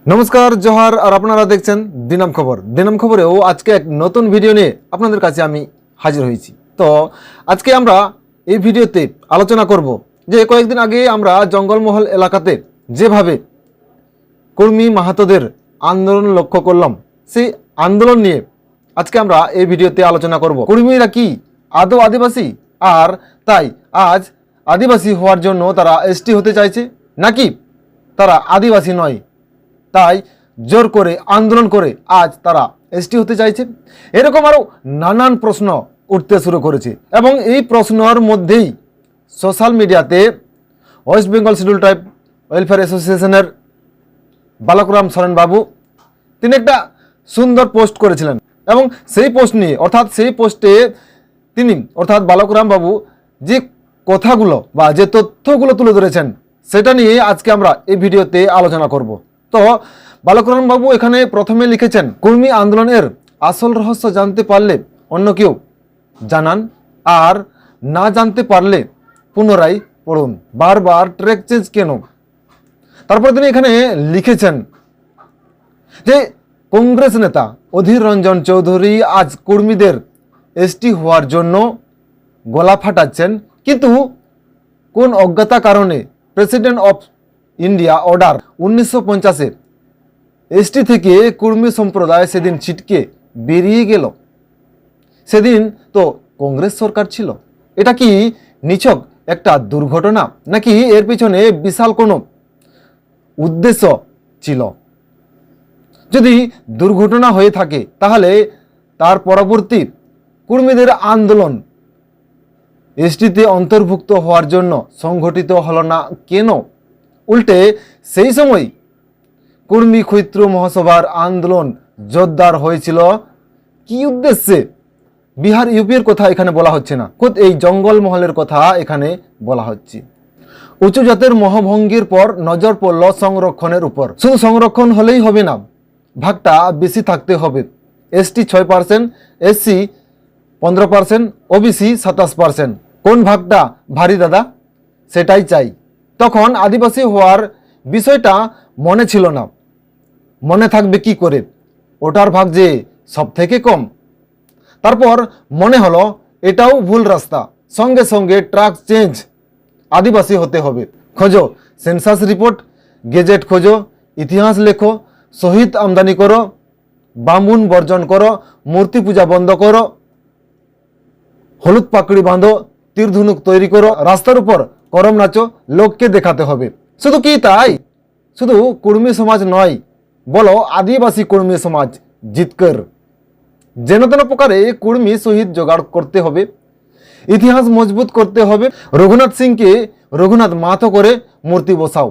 নমস্কার, জোহার। আর আপনারা দেখছেন দিনাম খবর। দিনাম খবরেও আজকে এক নতুন ভিডিও নিয়ে আপনাদের কাছে আমি হাজির হয়েছি। তো আজকে আমরা এই ভিডিওতে আলোচনা করব যে কয়েকদিন আগে আমরা জঙ্গলমহল এলাকাতে যেভাবে কর্মী মাহাতোদের আন্দোলন লক্ষ্য করলাম, সেই আন্দোলন নিয়ে আজকে আমরা এই ভিডিওতে আলোচনা করব। কর্মীরা কি আদৌ আদিবাসী, আর তাই আজ আদিবাসী হওয়ার জন্য তারা এসটি হতে চাইছে, নাকি তারা আদিবাসী নয় তাই জোর করে আন্দোলন করে আজ তারা এসটি হতে চাইছে? এরকম আরও নানান প্রশ্ন উঠতে শুরু করেছে এবং এই প্রশ্নের মধ্যেই সোশ্যাল মিডিয়াতে West Bengal schedule tribe welfare অ্যাসোসিয়েশনের বালকরাম সরেন বাবু তিনি একটা সুন্দর পোস্ট করেছিলেন এবং সেই পোস্ট নিয়ে সেই পোস্টে তিনি বালকরাম বাবু যে কথাগুলো বা যে তথ্যগুলো তুলে ধরেছেন সেটা নিয়ে আজকে আমরা এই ভিডিওতে আলোচনা করব। তো বালকরাম বাবু এখানে প্রথমে লিখেছেন, কর্মী আন্দোলনের আসল রহস্য জানতে পারলে অন্য কেউ জানান, আর না জানতে পারলে পুনরায় পড়ুন, বারবার ট্র্যাক চেঞ্জ কেন। তারপর তিনি এখানে লিখেছেন যে কংগ্রেস নেতা অধীর রঞ্জন চৌধুরী আজ কর্মীদের এসটি হওয়ার জন্য গলা ফাটাচ্ছেন, কিন্তু কোন অজ্ঞাত কারণে president of India order 1950 ST থেকে কর্মী সম্প্রদায় সেদিন ছিটকে বেরিয়ে গেল। সেদিন তো কংগ্রেস সরকার ছিল। এটা কি নিছক একটা দুর্ঘটনা, নাকি এর পিছনে বিশাল কোনো উদ্দেশ্য ছিল? যদি দুর্ঘটনা হয়ে থাকে তাহলে তার পরবর্তী কর্মীদের আন্দোলন এসটিতে অন্তর্ভুক্ত হওয়ার জন্য সংগঠিত হলো না কেন? উল্টে সেই সময় কর্মী ক্ষৈত্র মহাসভার আন্দোলন জোরদার হয়েছিল কি উদ্দেশ্যে? বিহার ইউপির কথা এখানে বলা হচ্ছে না, খোদ এই জঙ্গলমহলের কথা এখানে বলা হচ্ছে। উঁচু জাতের মহাভঙ্গের পর নজর পড়ল সংরক্ষণের উপর। শুধু সংরক্ষণ হলেই হবে না, ভাগটা বেশি থাকতে হবে। ST 6%, SC 15%, OBC 27%। কোন ভাগটা ভারী দাদা? সেটাই চাই। তখন আদিবাসী হওয়ার বিষয়টা মনে ছিল না, মনে থাকবে কি করে? ওটার ভাগ যে সব থেকে কম। তারপর মনে হলো এটাও ভুল রাস্তা, সঙ্গে সঙ্গে ট্র্যাক চেঞ্জ, আদিবাসী হতে হবে। খোঁজো সেন্সাস রিপোর্ট, গেজেট খোঁজো, ইতিহাস লেখো, শহীদ আমদানি করো, বামুন বর্জন করো, মূর্তি পূজা বন্ধ করো, হলুদ পাকড়ি বাঁধো, তীর ধনুক তৈরি করো, রাস্তার উপর করম নাচো, লোককে দেখাতে হবে। শুধু কি তাই? শুধু কর্মী সমাজ নয়, বলো আদিবাসী কর্মী সমাজ জিতকর। যেন তেন প্রকারে কর্মী শহীদ জোগাড় করতে হবে, ইতিহাস মজবুত করতে হবে। রঘুনাথ সিংকে রঘুনাথ মাহাতো করে মূর্তি বসাও,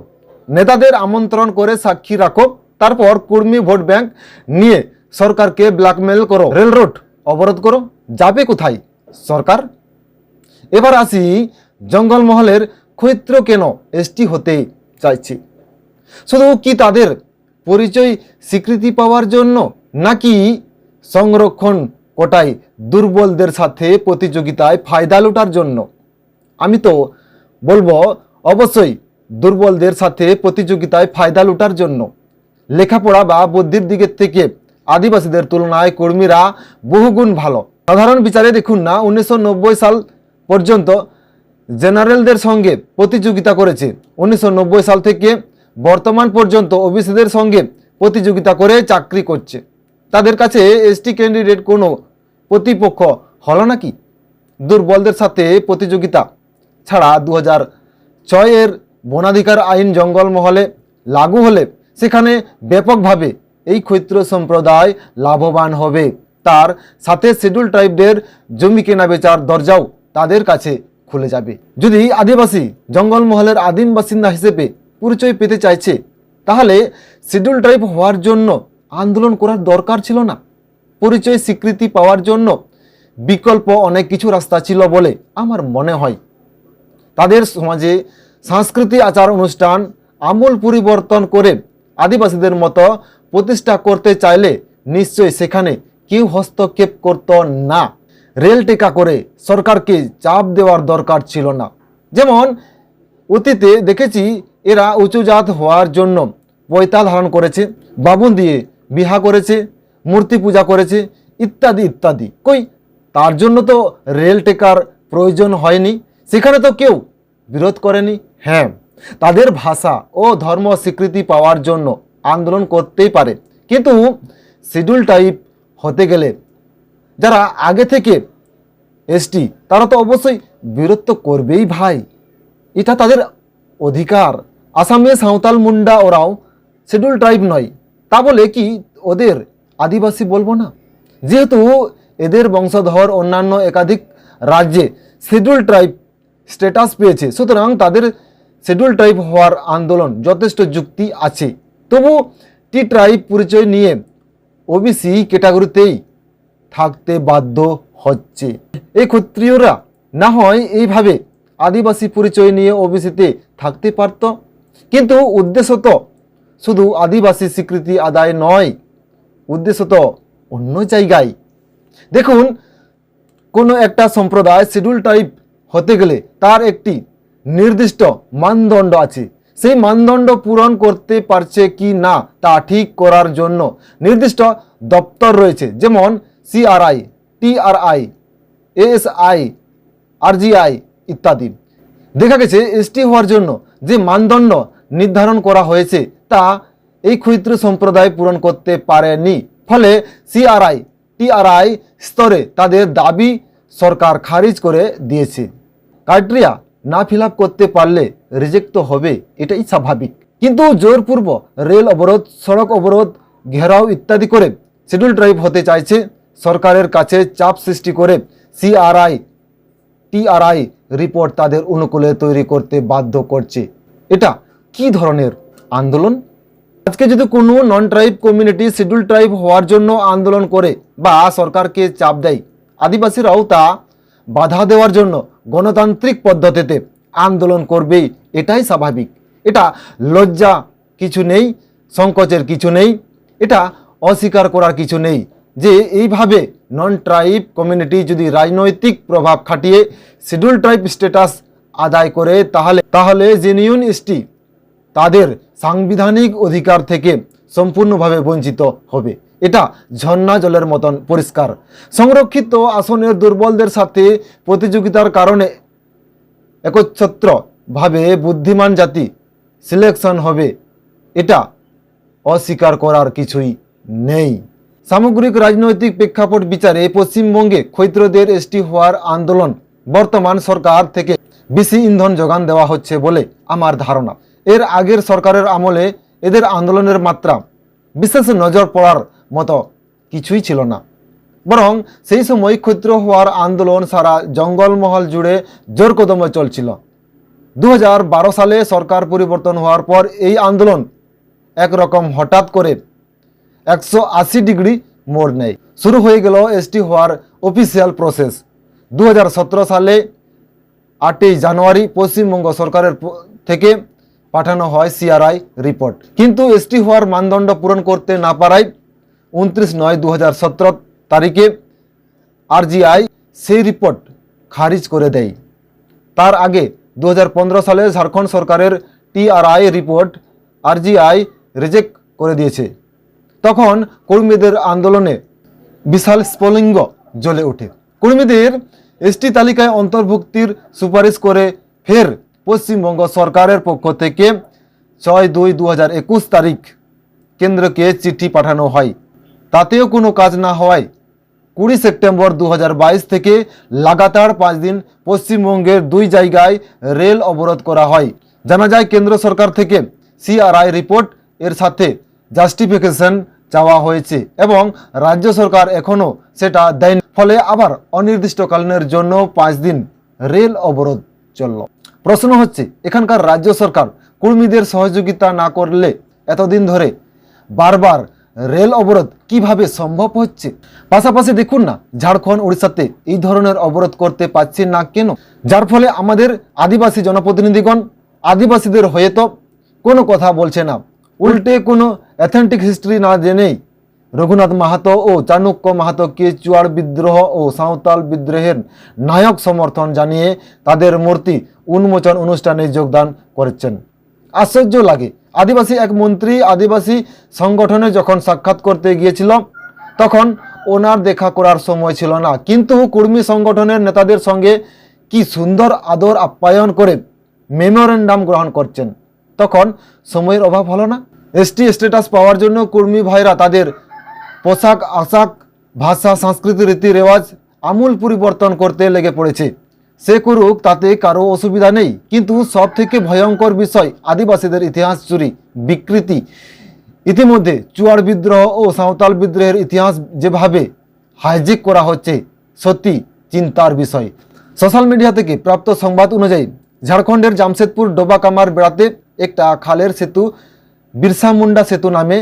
নেতাদের আমন্ত্রণ করে সাক্ষী রাখো, তারপর কর্মী ভোট ব্যাংক নিয়ে সরকারকে ব্ল্যাকমেল করো, রেল রোড অবরোধ করো। যাবে কোথায় সরকার? এবার আসি জঙ্গলমহলের ক্ষৈত্র কেন এসটি হতে চাইছে? শুধু কি তাদের পরিচয় স্বীকৃতি পাওয়ার জন্য, নাকি সংরক্ষণ কোটায় দুর্বলদের সাথে প্রতিযোগিতায় ফায়দা লুটার জন্য? আমি তো বলবো অবশ্যই দুর্বলদের সাথে প্রতিযোগিতায় ফায়দা লুটার জন্য। লেখাপড়া বা বুদ্ধির দিকের থেকে আদিবাসীদের তুলনায় কর্মীরা বহুগুণ ভালো। সাধারণ বিচারে দেখুন না, 1990 সাল পর্যন্ত জেনারেলদের সঙ্গে প্রতিযোগিতা করেছে, 1990 সাল থেকে বর্তমান পর্যন্ত ওবিসিদের সঙ্গে প্রতিযোগিতা করে চাকরি করছে। তাদের কাছে এসটি ক্যান্ডিডেট কোনো প্রতিপক্ষ হলো নাকি? দুর্বলদের সাথে প্রতিযোগিতা ছাড়া 2006 এর বনাধিকার আইন জঙ্গলমহলে লাগু হলে সেখানে ব্যাপকভাবে এই ক্ষৈত্র সম্প্রদায় লাভবান হবে। তার সাথে শিডিউল ট্রাইবদের জমি কেনা বেচার দরজাও তাদের কাছে খুলে যাবে। যদি আদিবাসী জঙ্গলমহলের আদিম বাসিন্দা হিসেবে পরিচয় পেতে চাইছে, তাহলে শিডিউল ট্রাইব হওয়ার জন্য আন্দোলন করার দরকার ছিল না। পরিচয় স্বীকৃতি পাওয়ার জন্য বিকল্প অনেক কিছু রাস্তা ছিল বলে আমার মনে হয়। তাদের সমাজে সাংস্কৃতিক আচার অনুষ্ঠান আমূল পরিবর্তন করে আদিবাসীদের মতো প্রতিষ্ঠা করতে চাইলে নিশ্চয়ই সেখানে কেউ হস্তক্ষেপ করত না। রেল টেকা করে সরকারকে চাপ দেওয়ার দরকার ছিল না। যেমন অতীতে দেখেছি এরা উঁচু জাত হওয়ার জন্য পয়তা ধারণ করেছে, বাবুন দিয়ে বিহা করেছে, মূর্তি পূজা করেছে, ইত্যাদি ইত্যাদি। কই তার জন্য তো রেল টেকার প্রয়োজন হয়নি, সেখানে তো কেউ বিরোধ করেনি। হ্যাঁ, তাদের ভাষা ও ধর্ম স্বীকৃতি পাওয়ার জন্য আন্দোলন করতেই পারে, কিন্তু শিডিউল টাইপ হতে গেলে যারা আগে থেকে এসটি তারা তো অবশ্যই বিরোধ তো করবেই ভাই, এটা তাদের অধিকার। আসামে সাঁওতাল মুন্ডা ওরাও শিডিউল ট্রাইব নয়, তা বলে কি ওদের আদিবাসী বলবো না? যেহেতু এদের বংশধর অন্যান্য একাধিক রাজ্যে শিডিউল ট্রাইব স্ট্যাটাস পেয়েছে, সুতরাং তাদের শিডিউল ট্রাইব হওয়ার আন্দোলন যথেষ্ট যুক্তি আছে। তবু টি ট্রাইব পরিচয় নিয়ে ওবিসি ক্যাটাগরিতেই থাকতে বাধ্য হচ্ছে। এই ক্ষত্রিয়রা না হয় এইভাবে আদিবাসী পরিচয় নিয়ে ওবিসিতে থাকতে পারত, কিন্তু উদ্দেশ্য তো শুধু আদিবাসী স্বীকৃতি আদায় নয়, উদ্দেশ্য তো অন্য জায়গায়। দেখুন, কোনো একটা সম্প্রদায় শিডিউল টাইপ হতে গেলে তার একটি নির্দিষ্ট মানদণ্ড আছে, সেই মানদণ্ড পূরণ করতে পারছে কি না তা ঠিক করার জন্য নির্দিষ্ট দপ্তর রয়েছে, যেমন সিআরআই, টিআরআই, এএসআই, আরজিআই ইত্যাদি। দেখা গেছে এসটি হওয়ার জন্য যে মানদণ্ড নির্ধারণ করা হয়েছে তা এই ক্ষুদ্র সম্প্রদায় পূরণ করতে পারেনি, ফলে সিআরআই, টিআরআই স্তরে তাদের দাবি সরকার খারিজ করে দিয়েছে। ক্রাইটেরিয়া না ফিল আপ করতে পারলে রিজেক্ট তো হবে, এটাই স্বাভাবিক। কিন্তু জোরপূর্বক রেল অবরোধ, সড়ক অবরোধ, ঘেরাও ইত্যাদি করে শিডিউল ট্রাইব হতে চাইছে, সরকারের কাছে চাপ সৃষ্টি করে সিআরআই, টিআরআই রিপোর্ট তাদের অনুকূলে তৈরি করতে বাধ্য করছে। এটা কি ধরনের আন্দোলন? আজকে যদি কোনো নন ট্রাইব কমিউনিটি শিডিউল ট্রাইব হওয়ার জন্য আন্দোলন করে বা সরকারকে চাপ দেয়, আদিবাসীরাও তা বাধা দেওয়ার জন্য গণতান্ত্রিক পদ্ধতিতে আন্দোলন করবেই, এটাই স্বাভাবিক। এটা লজ্জা কিছু নেই, সংকোচের কিছু নেই, এটা অস্বীকার করার কিছু নেই যে এইভাবে নন ট্রাইব কমিউনিটি যদি রাজনৈতিক প্রভাব খাটিয়ে শিডিউল ট্রাইব স্ট্যাটাস আদায় করে তাহলে জেনুইন এসটি তাদের সাংবিধানিক অধিকার থেকে সম্পূর্ণভাবে বঞ্চিত হবে। এটা ঝর্ণা জলের মতন পরিষ্কার। সংরক্ষিত আসনের দুর্বলদের সাথে প্রতিযোগিতার কারণে একচ্ছত্রভাবে বুদ্ধিমান জাতি সিলেকশন হবে, এটা অস্বীকার করার কিছুই নেই। সামগ্রিক রাজনৈতিক প্রেক্ষাপট বিচারে পশ্চিমবঙ্গে ক্ষত্রিয়দের এসটি হওয়ার আন্দোলন বর্তমান সরকার থেকে বেশি ইন্ধন যোগান দেওয়া হচ্ছে বলে আমার ধারণা। এর আগের সরকারের আমলে এদের আন্দোলনের মাত্রা বিশেষ নজর পড়ার মতো কিছুই ছিল না, বরং সেই সময় ক্ষত্রিয় হওয়ার আন্দোলন সারা জঙ্গলমহল জুড়ে জোর কদমে চলছিল। 2012 সালে সরকার পরিবর্তন হওয়ার পর এই আন্দোলন একরকম হঠাৎ করে 180 ডিগ্রি মোড় নেয়। শুরু হয়ে গেল এসটি হওয়ার অফিসিয়াল প্রসেস। 2017 সালে 8ই জানুয়ারি পশ্চিমবঙ্গ সরকারের থেকে পাঠানো হয় সিআরআই রিপোর্ট, কিন্তু এসটি হওয়ার মানদণ্ড পূরণ করতে না পারায় 29/9/2017 তারিখে আরজিআই সেই রিপোর্ট খারিজ করে দেয়। তার আগে 2015 সালে ঝাড়খণ্ড সরকারের টিআরআই রিপোর্ট আরজিআই রিজেক্ট করে দিয়েছে। তখন কর্মীদের আন্দোলনে বিশাল স্ফুলিঙ্গ জ্বলে ওঠে। কর্মীদের এসটি তালিকায় অন্তর্ভুক্তির সুপারিশ করে ফের পশ্চিমবঙ্গ সরকারের পক্ষ থেকে 6/2/2021 তারিখ কেন্দ্রকে চিঠি পাঠানো হয়। তাতেও কোনো কাজ না হওয়ায় 20 সেপ্টেম্বর 2022 থেকে লাগাতার 5 দিন পশ্চিমবঙ্গের 2 জায়গায় রেল অবরোধ করা হয়। জানা যায় কেন্দ্র সরকার থেকে সিআরআই রিপোর্ট এর সাথে জাস্টিফিকেশন চাওয়া হয়েছে এবং রাজ্য সরকার এখনও সেটা দেয়নি, ফলে আবার অনির্দিষ্টকালীনের জন্য 5 দিন রেল অবরোধ চলল। প্রশ্ন হচ্ছে, এখানকার রাজ্য সরকার কর্মীদের সহযোগিতা না করলে এতদিন ধরে বারবার রেল অবরোধ কিভাবে সম্ভব হচ্ছে? পাশাপাশি দেখুন না, ঝাড়খণ্ড, উড়িষ্যাতে এই ধরনের অবরোধ করতে পারছে না কেন? যার ফলে আমাদের আদিবাসী জনপ্রতিনিধিগণ আদিবাসীদের হয়ে তো কোনো কথা বলছে না, উল্টে কোনো অথেন্টিক হিস্ট্রি না জেনেই রঘুনাথ মাহাতো ও চাণক্য মাহাতোকে চুয়াড় বিদ্রোহ ও সাঁওতাল বিদ্রোহের নায়ক সমর্থন জানিয়ে তাদের মূর্তি উন্মোচন অনুষ্ঠানে যোগদান করেছেন। আশ্চর্য লাগে, আদিবাসী এক মন্ত্রী আদিবাসী সংগঠনে যখন সাক্ষাৎ করতে গিয়েছিল তখন ওনার দেখা করার সময় ছিল না, কিন্তু কুর্মী সংগঠনের নেতাদের সঙ্গে কি সুন্দর আদর আপ্যায়ন করে মেমোরেন্ডাম গ্রহণ করছেন, তখন সময়ের অভাব হলো না? এসটি স্ট্যাটাস পাওয়ার জন্য কুর্মী ভাইরা তাদের পোশাক আশাক ভাষা সংস্কৃতি রীতি রেওয়াজ আমূল পরিবর্তন করতে লেগে পড়েছে। সে করুক, তাতে কারো অসুবিধা নেই, কিন্তু সব থেকে ভয়ঙ্কর বিষয় আদিবাসীদের ইতিহাস চুরি বিকৃতি। ইতিমধ্যে চুয়াড় বিদ্রোহ ও সাঁওতাল বিদ্রোহের ইতিহাস যেভাবে হাইজ্যাক করা হচ্ছে, সত্যি চিন্তার বিষয়। সোশ্যাল মিডিয়া থেকে প্রাপ্ত সংবাদ অনুযায়ী ঝাড়খণ্ডের জামশেদপুর ডোবাকামার বেড়াতে একটা খালের সেতু বিরসা মুন্ডা সেতু নামে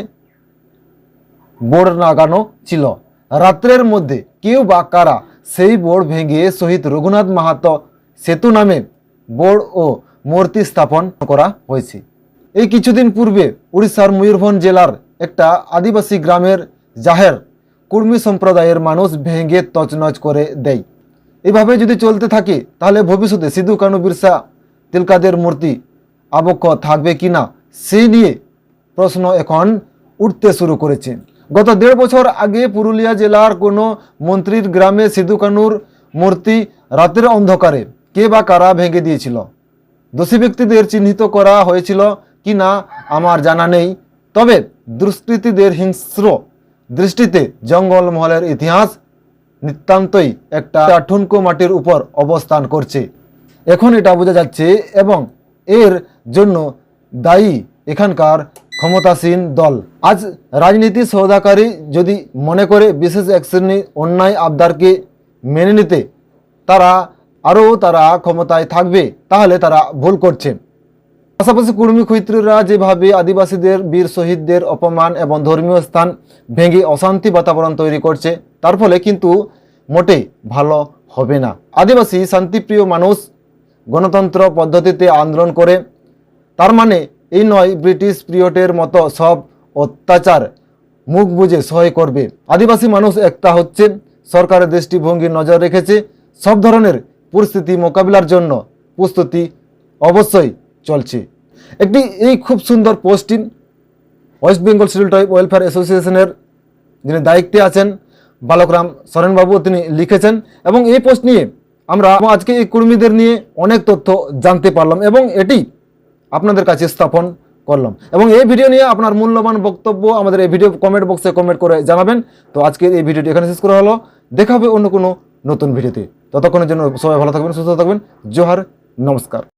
বোর্ড লাগানো ছিল। রাত্রের মধ্যে কেউ বা কারা সেই বোর্ড ভেঙে শহীদ রঘুনাথ মাহাতো সেতু নামে বোর্ড ও মূর্তি স্থাপন করা হয়েছে। এই কিছুদিন পূর্বে উড়িষ্যার ময়ূরভঞ্জ জেলার একটা আদিবাসী গ্রামের জাহের কুর্মী সম্প্রদায়ের মানুষ ভেঙে তছনছ করে দেয়। এভাবে যদি চলতে থাকে তাহলে ভবিষ্যতে সিধু কানু বিরসা তিলকাদের মূর্তি আবক্ষ থাকবে কিনা সেই নিয়ে প্রশ্ন এখন উঠতে শুরু করেছে। গত 1.5 বছর আগে পুরুলিয়া জেলার কোনো মন্ত্রীর গ্রামে সিধু কানুর মূর্তি রাতের অন্ধকারে কে বা কারা ভেঙে দিয়েছিল। দোষী ব্যক্তিদের চিহ্নিত করা হয়েছিল কি না আমার জানা নেই, তবে দুষ্কৃতীদের হিংস্র দৃষ্টিতে জঙ্গলমহলের ইতিহাস নিতান্তই একটা ঠুনকো মাটির উপর অবস্থান করছে। এখন এটা বোঝা যাচ্ছে এবং এর জন্য দায়ী এখানকার ক্ষমতাসীন দল। আজ রাজনীতি সৌদাকারী যদি মনে করে বিশেষ এক শ্রেণীর অন্যায় আবদারকে মেনে নিতে তারা ক্ষমতায় থাকবে, তাহলে তারা ভুল করছে। পাশাপাশি কুর্মী খৈত্রীরা যেভাবে আদিবাসীদের বীর শহীদদের অপমান এবং ধর্মীয় স্থান ভেঙে অশান্তি বাতাবরণ তৈরি করছে, তার ফলে কিন্তু মোটেই ভালো হবে না। আদিবাসী শান্তিপ্রিয় মানুষ, গণতন্ত্র পদ্ধতিতে আন্দোলন করে, তার মানে এই নয় ব্রিটিশ পিরিয়ডের মতো সব অত্যাচার মুখ বুজে সহ্য করবে। আদিবাসী মানুষ একটা হচ্ছে, সরকারের দৃষ্টিভঙ্গি নজর রেখেছে, সব ধরনের পরিস্থিতি মোকাবিলার জন্য প্রস্তুতি অবশ্যই চলছে। একটি এই খুব সুন্দর posting West Bengal schedule tribe welfare অ্যাসোসিয়েশনের যিনি দায়িত্বে আছেন বালকরাম সরেনবাবু, তিনি লিখেছেন এবং এই পোস্ট নিয়ে আমরা আজকে এই কর্মীদের নিয়ে অনেক তথ্য জানতে পারলাম এবং এটি আপনাদের কাছে স্থাপন করলাম। এবং এই ভিডিও নিয়ে আপনার মূল্যবান বক্তব্য আমাদের এই ভিডিও কমেন্ট বক্সে কমেন্ট করে জানাবেন। তো আজকের এই ভিডিওটি এখানে শেষ করা হলো, দেখা হবে অন্য কোনো নতুন ভিডিওতে। ততক্ষণের জন্য সবাই ভালো থাকবেন, সুস্থ থাকবেন। জোহার, নমস্কার।